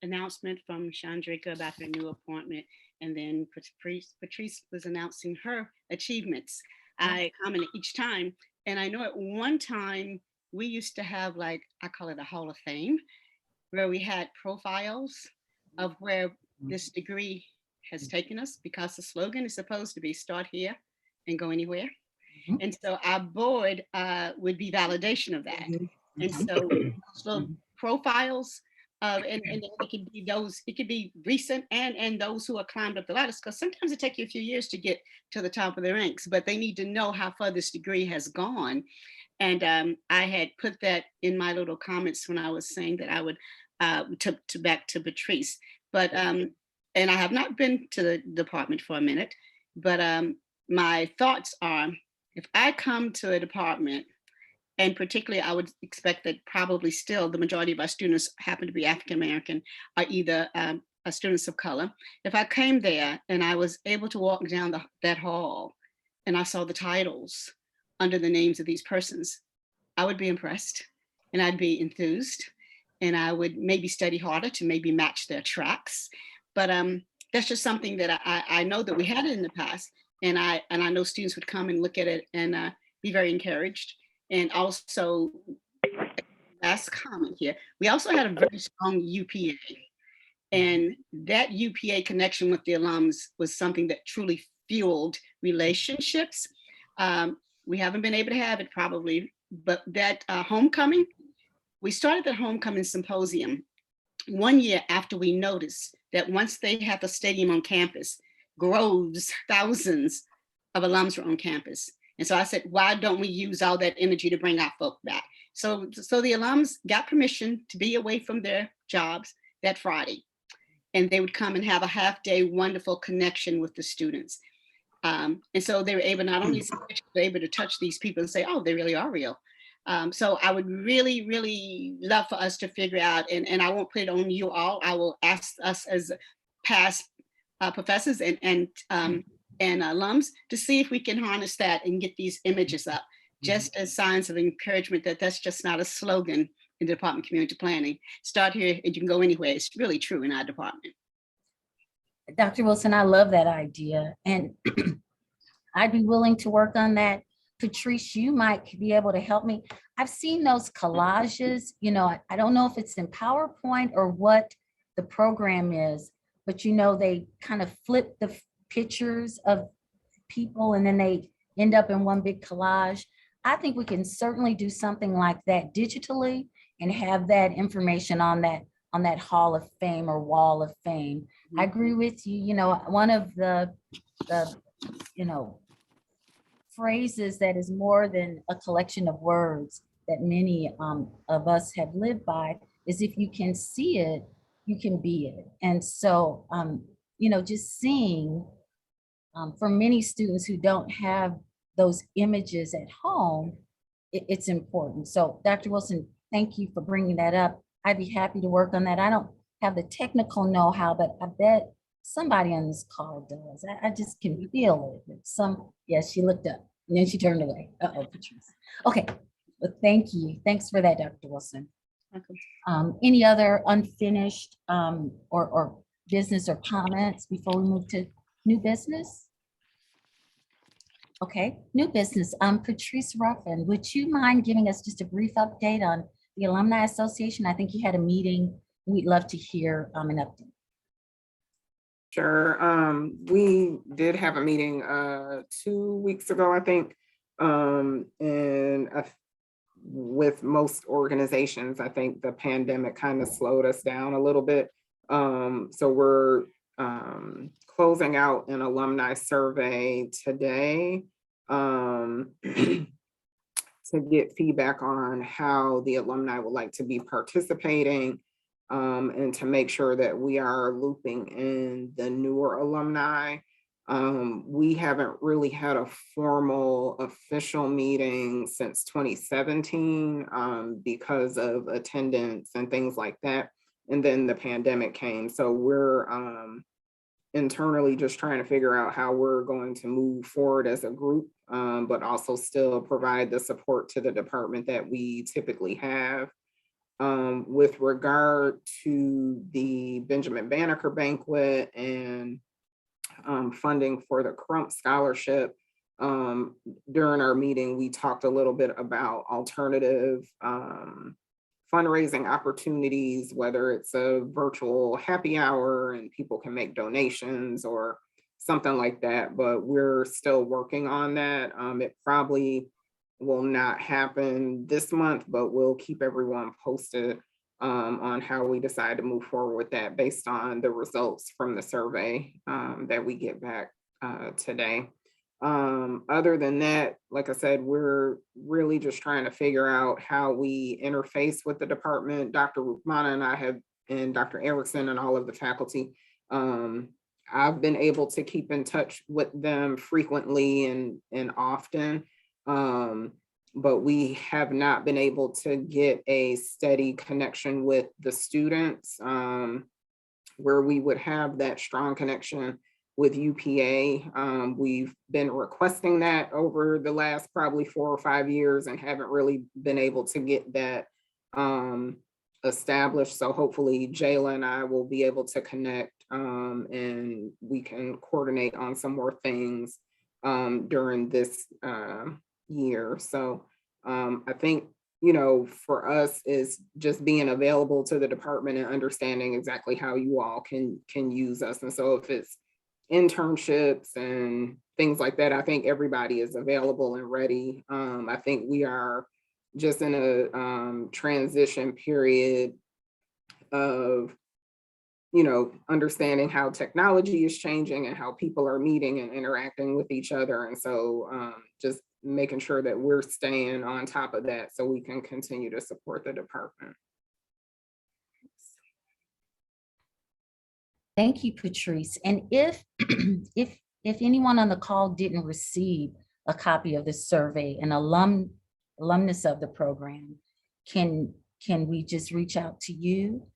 announcement from Chandrika about her new appointment, and then Patrice was announcing her achievements. I commented each time, and I know at one time we used to have, like, I call it a Hall of Fame, where we had profiles of where this degree has taken us, because the slogan is supposed to be start here and go anywhere. And so our board would be validation of that. And so those little profiles and it could be those, it could be recent and those who have climbed up the ladders, because sometimes it takes you a few years to get to the top of the ranks, but they need to know how far this degree has gone. And I had put that in my little comments when I was saying that I would to back to Patrice. But and I have not been to the department for a minute, but my thoughts are, if I come to a department, and particularly I would expect that probably still the majority of our students happen to be African American, or either students of color. If I came there and I was able to walk down that hall and I saw the titles under the names of these persons, I would be impressed and I'd be enthused, and I would maybe study harder to maybe match their tracks. But that's just something that I know that we had it in the past, and I know students would come and look at it and be very encouraged. And also, last comment here, we also had a very strong UPA, and that UPA connection with the alums was something that truly fueled relationships. We haven't been able to have it probably, but that homecoming, we started the homecoming symposium 1 year after we noticed that once they had the stadium on campus, groves, thousands of alums were on campus. And so I said, why don't we use all that energy to bring our folk back? So the alums got permission to be away from their jobs that Friday, and they would come and have a half-day wonderful connection with the students. And so they were able, not only they were able to touch these people and say, oh, they really are real. So I would really, really love for us to figure out, and I won't put it on you all, I will ask us as past professors and alums to see if we can harness that and get these images up, just as signs of encouragement that that's just not a slogan in the Department of Community Planning. Start here and you can go anywhere. It's really true in our department. Dr. Wilson, I love that idea, and I'd be willing to work on that. Patrice, you might be able to help me. I've seen those collages, you know, I don't know if it's in PowerPoint or what the program is, but you know, they kind of flip the pictures of people and then they end up in one big collage. I think we can certainly do something like that digitally and have that information on that Hall of Fame or Wall of Fame. I agree with you. You know, one of the you know, phrases that is more than a collection of words that many of us have lived by is, if you can see it, you can be it. And so, you know, just seeing for many students who don't have those images at home, it's important. So Dr. Wilson, thank you for bringing that up. I'd be happy to work on that. I don't have the technical know-how, but I bet somebody on this call does. I just can feel it. Yes, she looked up and then she turned away. Uh-oh, Patrice. Okay, well, thank you. Thanks for that, Dr. Wilson. Any other unfinished or business or comments before we move to new business? Okay, new business. Patrice Ruffin, would you mind giving us just a brief update on the Alumni Association? I think you had a meeting. We'd love to hear an update. Sure. We did have a meeting 2 weeks ago, I think. And with most organizations, I think the pandemic kind of slowed us down a little bit. So we're closing out an alumni survey today to get feedback on how the alumni would like to be participating, and to make sure that we are looping in the newer alumni. We haven't really had a formal official meeting since 2017 because of attendance and things like that. And then the pandemic came. So we're internally just trying to figure out how we're going to move forward as a group, but also still provide the support to the department that we typically have. With regard to the Benjamin Banneker banquet and funding for the Crump Scholarship, during our meeting, we talked a little bit about alternative fundraising opportunities, whether it's a virtual happy hour and people can make donations or something like that, but we're still working on that. It probably will not happen this month, but we'll keep everyone posted on how we decide to move forward with that based on the results from the survey that we get back today. Other than that, like I said, we're really just trying to figure out how we interface with the department. Dr. Rukmana and I have, and Dr. Erickson and all of the faculty, I've been able to keep in touch with them frequently and often, but we have not been able to get a steady connection with the students where we would have that strong connection with UPA. We've been requesting that over the last probably 4 or 5 years and haven't really been able to get that established. So hopefully Jayla and I will be able to connect and we can coordinate on some more things during this year. So I think, you know, for us is just being available to the department and understanding exactly how you all can use us. And so if it's internships and things like that, I think everybody is available and ready. I think we are just in a transition period of, you know, understanding how technology is changing and how people are meeting and interacting with each other. And so just making sure that we're staying on top of that so we can continue to support the department. Thank you, Patrice. And if anyone on the call didn't receive a copy of the survey, an alumnus of the program, can we just reach out to you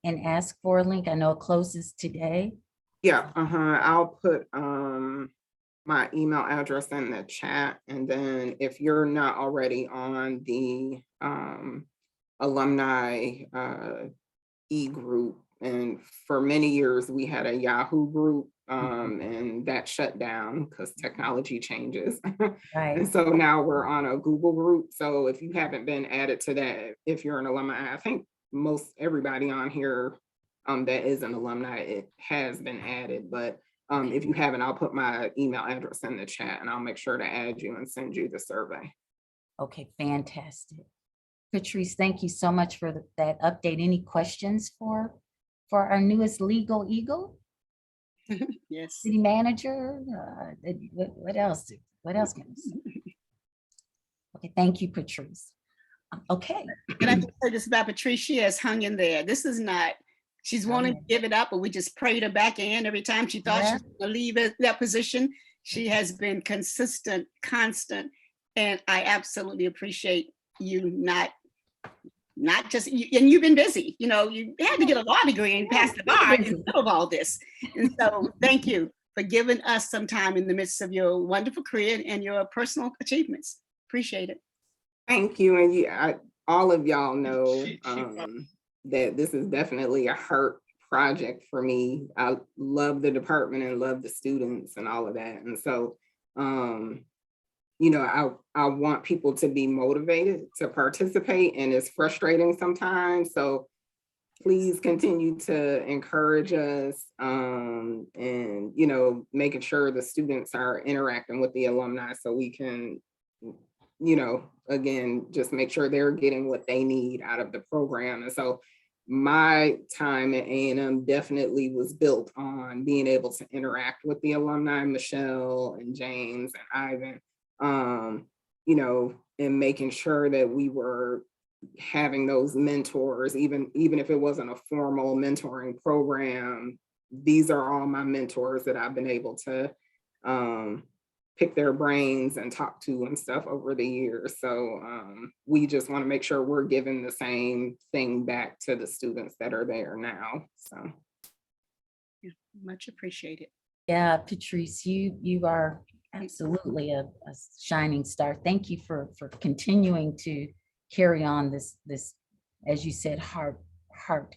and ask for a link? I know it closes today. Yeah, I'll put my email address in the chat. And then if you're not already on the alumni e-group, and for many years we had a Yahoo group and that shut down because technology changes. Right. And so now we're on a Google group. So if you haven't been added to that, if you're an alumni, I think most everybody on here that is an alumni, it has been added. But if you haven't, I'll put my email address in the chat and I'll make sure to add you and send you the survey. Okay, fantastic. Patrice, thank you so much for that update. Any questions for our newest legal eagle? Yes. City manager? What else? What else can I say? Okay, thank you, Patrice. Okay. And I can say this about Patrice, she has hung in there. This is not, she's wanting to give it up, but we just prayed her back in every time she thought she was going to leave that position. She has been consistent, constant, and I absolutely appreciate you not just, and you've been busy, you know, you had to get a law degree and pass the bar in the middle of all this. And so thank you for giving us some time in the midst of your wonderful career and your personal achievements. Appreciate it. Thank you. And all of y'all know that this is definitely a heart project for me. I love the department and love the students and all of that. And so, you know, I want people to be motivated to participate, and it's frustrating sometimes. So please continue to encourage us and, you know, making sure the students are interacting with the alumni so we can, you know, again, just make sure they're getting what they need out of the program. And so my time at A&M definitely was built on being able to interact with the alumni, Michelle and James and Ivan, you know, and making sure that we were having those mentors, even if it wasn't a formal mentoring program. These are all my mentors that I've been able to pick their brains and talk to and stuff over the years. So we just want to make sure we're giving the same thing back to the students that are there now. So yeah, much appreciated. Yeah, Patrice, you are absolutely a shining star. Thank you for continuing to carry on this, as you said, heart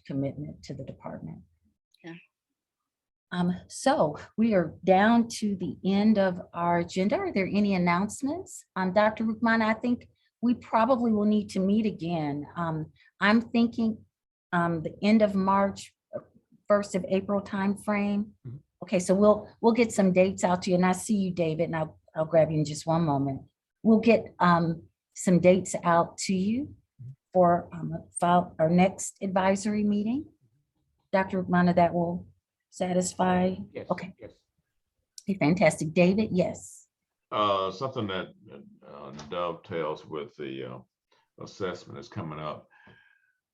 commitment to the department. Yeah. So we are down to the end of our agenda. Are there any announcements? Dr. Rukmana, I think we probably will need to meet again. I'm thinking the end of March, 1st of April timeframe. Okay, so we'll get some dates out to you, and I see you, David, and I'll grab you in just one moment. We'll get some dates out to you for our next advisory meeting. Dr. Rumana, that will satisfy? Yes. Okay. Yes. Okay, fantastic. David, yes. Something that dovetails with the assessment is coming up.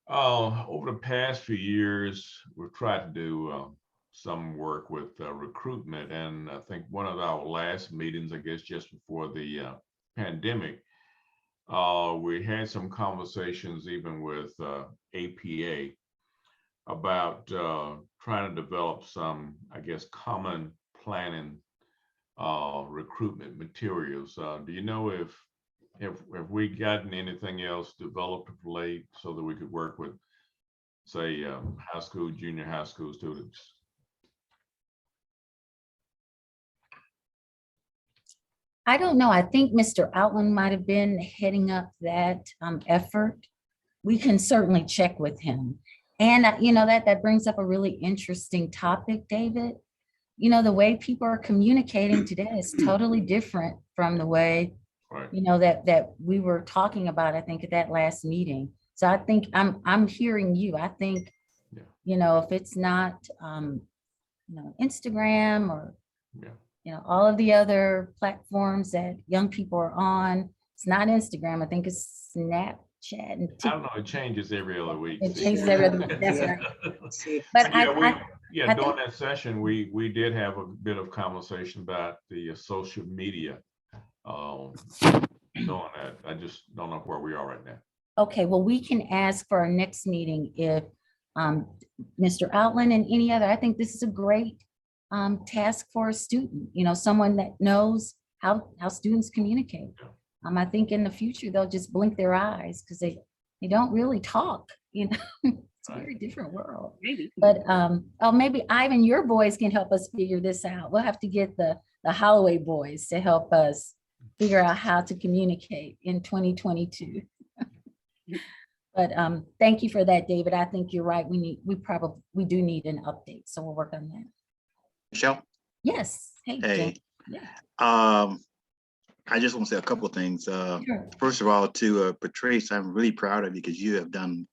Over the past few years, we've tried to do some work with recruitment, and I think one of our last meetings, I guess just before the pandemic, we had some conversations even with APA about trying to develop some, I guess, common planning recruitment materials. Do you know if have we gotten anything else developed of late so that we could work with, say, high school, junior high school students? I don't know. I think Mr. Outland might have been heading up that effort. We can certainly check with him. And you know, that brings up a really interesting topic, David. You know, the way people are communicating today is totally different from the way, Right. you know, that we were talking about, I think, at that last meeting. So I think I'm hearing you. I think, Yeah. you know, if it's not, you know, Instagram or, Yeah. you know, all of the other platforms that young people are on, it's not Instagram. I think it's Snapchat and I don't know, it changes every other week. It see. changes every other week, that's Yeah. right. See, But Yeah, I during think, that session, we did have a bit of conversation about the social media. Doing that, I just don't know where we are right now. okay, well, we can ask for our next meeting if Mr. Outland and any other, I think this is a great task for a student, you know, someone that knows how students communicate. I think in the future, they'll just blink their eyes because they don't really talk, you know, it's a very different world. Maybe. But oh, maybe Ivan, your boys can help us figure this out. We'll have to get the Holloway boys to help us figure out how to communicate in 2022. But thank you for that, David. I think you're right. We do need an update. So we'll work on that. Michelle? Yes. Hey, Hey. Jen. Yeah. I just want to say a couple of things. Sure. First of all, to Patrice, I'm really proud of you because you have done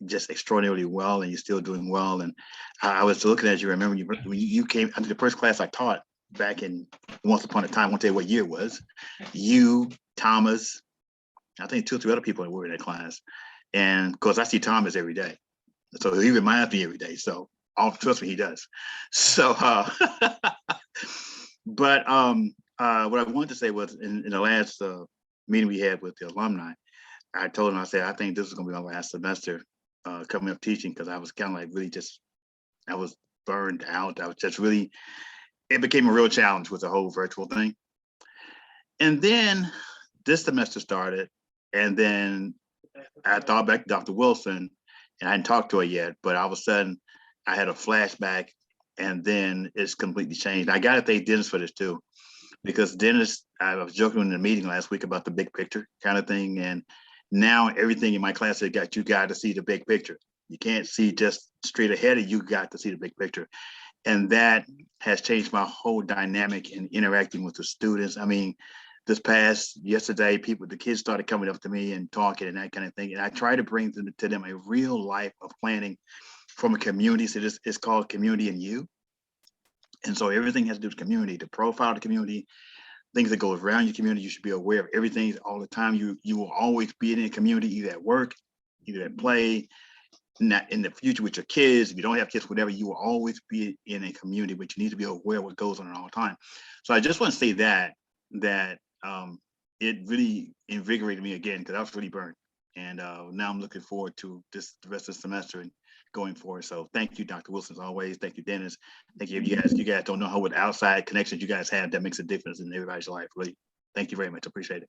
just extraordinarily well, and you're still doing well. And I was looking at you. I remember when you came into the first class I taught back in once upon a time. I won't tell you what year it was. You, Thomas, I think 2 or 3 other people that were in that class. And of course, I see Thomas every day, so he reminds me every day. So trust me, he does. So, but what I wanted to say was in the last meeting we had with the alumni, I told him, I said, I think this is going to be my last semester coming up teaching, because I was kind of like really I was burned out. I was just really, it became a real challenge with the whole virtual thing. And then this semester started, and then I thought back to Dr. Wilson, and I hadn't talked to her yet, but all of a sudden I had a flashback, and then it's completely changed. I got to thank Dennis for this too, because Dennis, I was joking in the meeting last week about the big picture kind of thing. And now everything in my class has got, you got to see the big picture. You can't see just straight ahead of you, got to see the big picture. And that has changed my whole dynamic in interacting with the students. I mean, yesterday, the kids started coming up to me and talking and that kind of thing. And I try to bring to them a real life of planning from a community. So it's called Community in You. And so everything has to do with community, the profile of the community, things that go around your community. You should be aware of everything all the time. You will always be in a community, either at work, either at play, not in the future with your kids. If you don't have kids, whatever, you will always be in a community, but you need to be aware of what goes on at all the time. So I just want to say that it really invigorated me again, because I was really burnt. And now I'm looking forward to the rest of the semester and going forward. So thank you, Dr. Wilson, as always. Thank you, Dennis. Thank you. You guys don't know how with outside connections you guys have that makes a difference in everybody's life. Really, thank you very much. Appreciate it.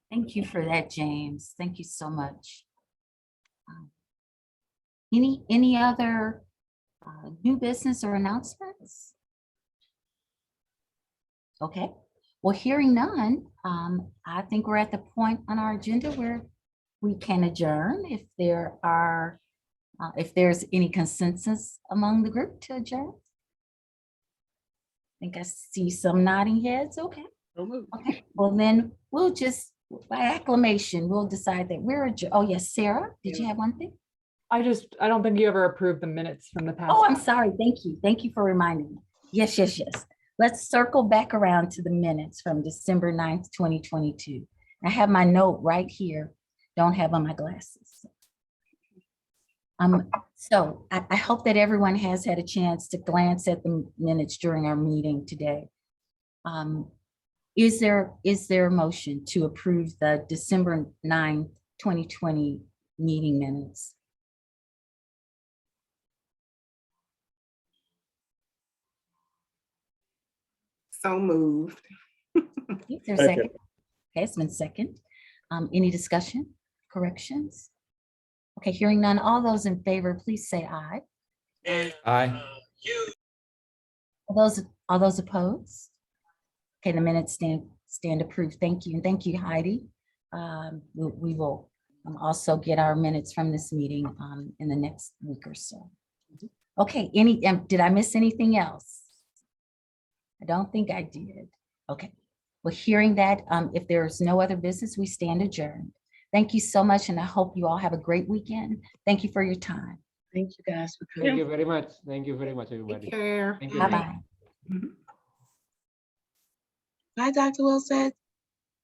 Thank you for that, James. Thank you so much. Any other new business or announcements? Okay. Well, hearing none, I think we're at the point on our agenda where we can adjourn if there's any consensus among the group to adjourn. I think I see some nodding heads. Okay. Okay. Well, then we'll just, by acclamation, we'll decide that we're adjourned. Oh, yes, Sarah, did you have one thing? I don't think you ever approved the minutes from the past. Oh, I'm sorry. Thank you. Thank you for reminding me. Yes, yes, yes. Let's circle back around to the minutes from December 9th, 2022. I have my note right here. Don't have on my glasses. So I hope that everyone has had a chance to glance at the minutes during our meeting today. Is there a motion to approve the December 9th, 2020 meeting minutes? So moved. Is there a second? Okay, it's been second. Any discussion, corrections? Okay, hearing none, all those in favor, please say aye. Aye. All those opposed? Okay, the minutes stand approved. Thank you, and thank you, Heidi. We will also get our minutes from this meeting in the next week or so. Okay, did I miss anything else? I don't think I did. Okay. Well, hearing that, if there's no other business, we stand adjourned. Thank you so much, and I hope you all have a great weekend. Thank you for your time. Thank you guys for Thank coming. you very much. Thank you very much, everybody. Take care. Thank you. Bye-bye. Bye, Dr. Wilson.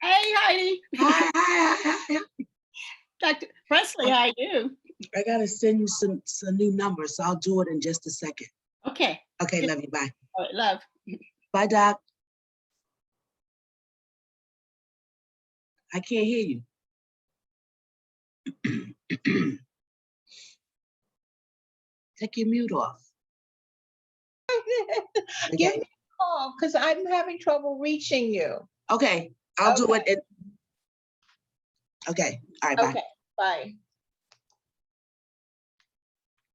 Hey, Heidi. Hi, hi, hi, hi. Dr. Presley, how are you? I gotta send you some new numbers, so I'll do it in just a second. Okay. Okay, love you. Bye. All right, love. Bye, Doc. I can't hear you. Take your mute off. Give me a call because I'm having trouble reaching you. Okay, I'll do it. Okay, all right, bye. Okay, bye.